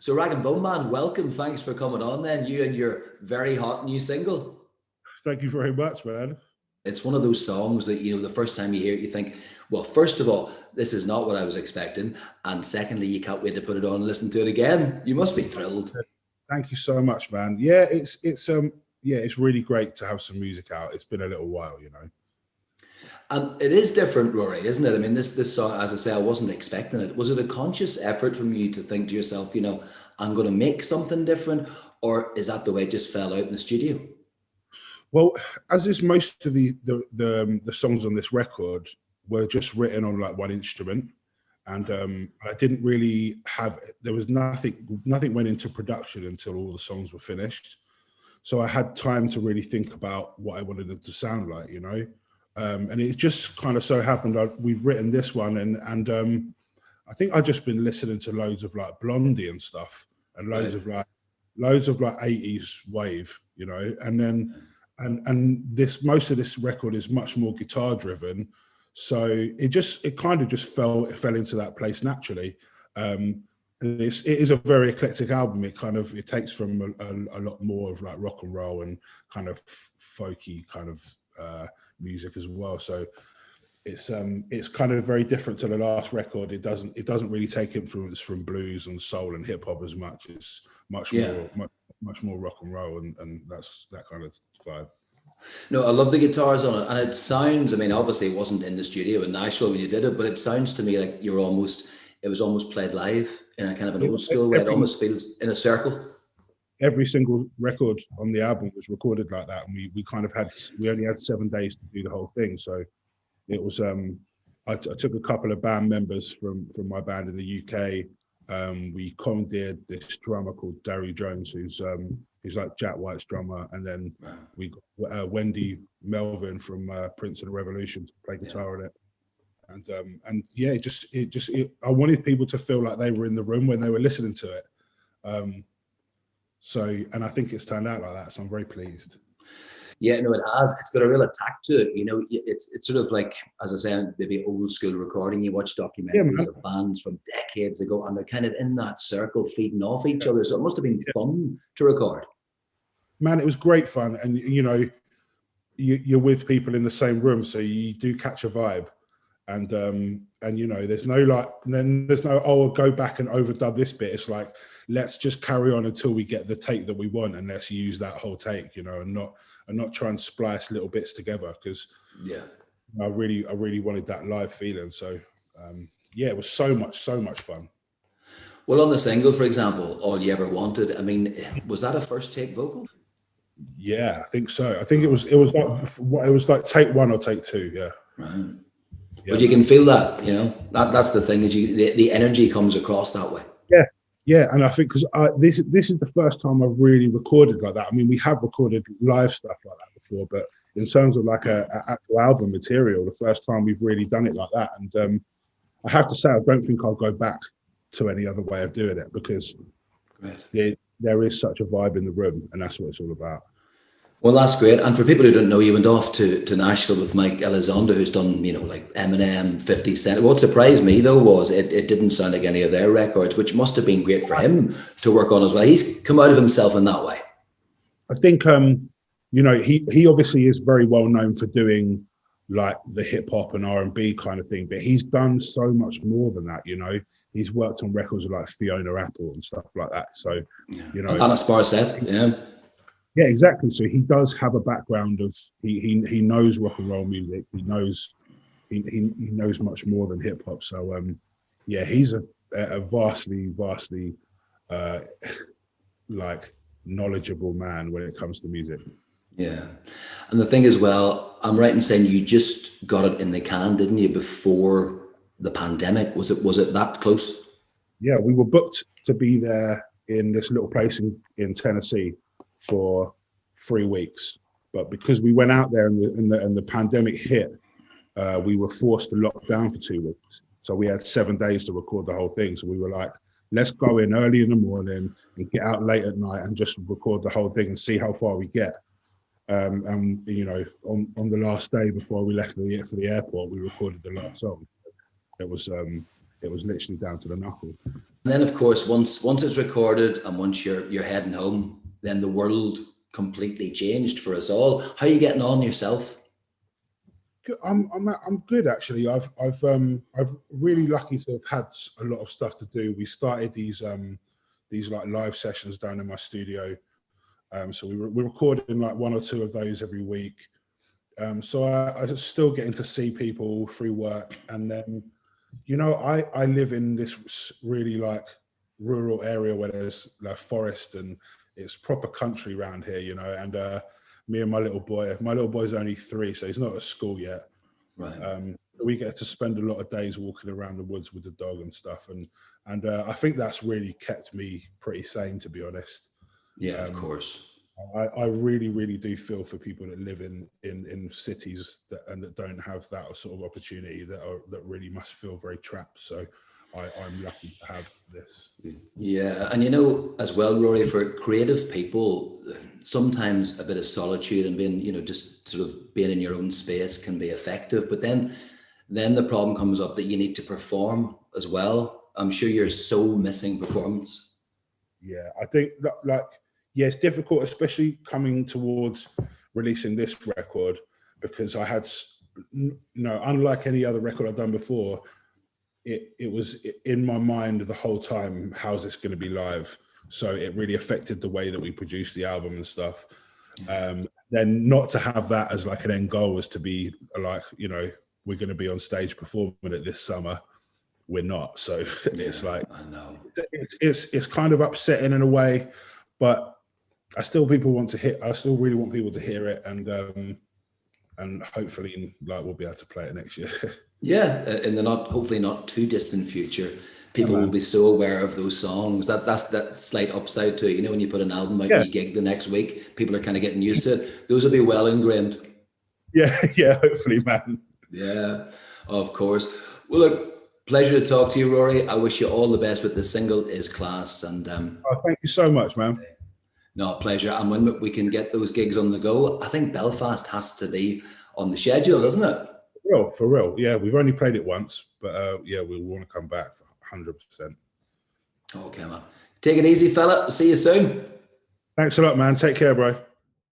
So Rag and Bone Man, welcome. Thanks for coming on then. You and your very hot new single. Thank you very much, man. It's one of those songs that, the first time you hear it, you think, well, first of all, this is not what I was expecting. And secondly, you can't wait to put it on and listen to it again. You must be thrilled. Thank you so much, man. Yeah, it's really great to have some music out. It's been a little while, And it is different, Rory, isn't it? I mean, this song, as I say, I wasn't expecting it. Was it a conscious effort from you to think to yourself, I'm going to make something different? Or is that the way it just fell out in the studio? Well, as is most of the songs on this record were just written on like one instrument, and I didn't really have. There was nothing went into production until all the songs were finished, so I had time to really think about what I wanted it to sound like, and it just kind of so happened we've written this one, and I think I've just been listening to loads of like Blondie and stuff, and loads of like 80s wave, and then. And this most of this record is much more guitar driven, so it kind of just fell into that place naturally. And it is a very eclectic album. It takes from a lot more of like rock and roll and kind of folky kind of music as well. So it's kind of very different to the last record. It doesn't really take influence from blues and soul and hip hop as much. It's much more rock and roll, and that's that kind of vibe. No, I love the guitars on it, and it sounds. I mean, obviously, it wasn't in the studio in Nashville when you did it, but it sounds to me like it was almost played live in a kind of an old school way. It almost feels in a circle. Every single record on the album was recorded like that, and we only had 7 days to do the whole thing. So it was. I took a couple of band members from my band in the UK. We commandeered this drummer called Darry Jones, who's like Jack White's drummer, and then we got Wendy Melvin from Prince and the Revolution to play guitar on it, and yeah, I wanted people to feel like they were in the room when they were listening to it, and I think it's turned out like that, so I'm very pleased. Yeah, no, it has. It's got a real attack to it. It's sort of like, as I say, maybe old school recording. You watch documentaries of bands from decades ago, and they're kind of in that circle feeding off each other. So it must have been fun to record. Man, it was great fun, and you're with people in the same room, so you do catch a vibe, and there's no oh, go back and overdub this bit. It's like, let's just carry on until we get the take that we want, and let's use that whole take, and not try and splice little bits together, because I really wanted that live feeling. So it was so much fun. Well, on the single, for example, All You Ever Wanted, I mean, was that a first take vocal? Yeah, I think so. I think it was like take one or take two. Yeah. Right. Yeah. But you can feel that, that's the thing, is the energy comes across that way. Yeah, and I think because this is the first time I've really recorded like that. I mean, we have recorded live stuff like that before, but in terms of like a actual album material, the first time we've really done it like that. And I have to say, I don't think I'll go back to any other way of doing it, because there is such a vibe in the room, and that's what it's all about. Well, that's great. And for people who don't know, you went off to Nashville with Mikelizonda, who's done, like Eminem, 50 Cent. What surprised me, though, was it didn't sound like any of their records, which must have been great for him to work on as well. He's come out of himself in that way. I think, he obviously is very well known for doing like the hip hop and R&B kind of thing, but he's done so much more than that, He's worked on records with like Fiona Apple and stuff like that. So, and a Spar set, Yeah, exactly. So he does have a background of he knows rock and roll music. He knows much more than hip hop. So he's a vastly like knowledgeable man when it comes to music. Yeah, and the thing is, well, I'm right in saying you just got it in the can, didn't you, before the pandemic? Was it that close? Yeah, we were booked to be there in this little place in Tennessee for 3 weeks, but because we went out there and the pandemic hit, we were forced to lock down for 2 weeks. So we had 7 days to record the whole thing. So we were like, let's go in early in the morning and get out late at night and just record the whole thing and see how far we get. And on the last day before we left for the airport, we recorded the last song. It was it was literally down to the knuckle. And then, of course, once it's recorded and once you're heading home, then the world completely changed for us all. How are you getting on yourself? I'm good actually. I've really lucky to have had a lot of stuff to do. We started these like live sessions down in my studio. So we're recording like 1 or 2 of those every week. So I still getting to see people through work. And then, you know, I live in this really like rural area where there's like forest and it's proper country around here, you know, and me and my little boy's only 3, so he's not at school yet. Right. We get to spend a lot of days walking around the woods with the dog and stuff. And I think that's really kept me pretty sane, to be honest. Yeah, of course. I really, really do feel for people that live in cities that don't have that sort of opportunity, that really must feel very trapped. So I'm lucky to have this. Yeah, and you know, as well, Rory, for creative people, sometimes a bit of solitude and being, you know, just sort of being in your own space can be effective. But then the problem comes up that you need to perform as well. I'm sure you're so missing performance. Yeah, I think that, like, yeah, it's difficult, especially coming towards releasing this record, because I had, you know, unlike any other record I've done before, it was in my mind the whole time, how's this going to be live? So it really affected the way that we produced the album and stuff. Then not to have that as like an end goal was to be like, you know, we're going to be on stage performing it this summer. We're not. So it's like, I know. It's kind of upsetting in a way, but I still really want people to hear it, and hopefully like we'll be able to play it next year. Yeah, in the hopefully not too distant future, people will be so aware of those songs. That's that slight upside to it. You know, when you put an album out and you gig the next week, people are kind of getting used to it. Those will be well ingrained. Yeah, hopefully, man. Yeah, of course. Well, look, pleasure to talk to you, Rory. I wish you all the best with the single is class. And thank you so much, man. No, pleasure. And when we can get those gigs on the go, I think Belfast has to be on the schedule, doesn't it? For real. Yeah, we've only played it once, but yeah, we want to come back for 100%. Okay, man. Take it easy, fella. See you soon. Thanks a lot, man. Take care, bro.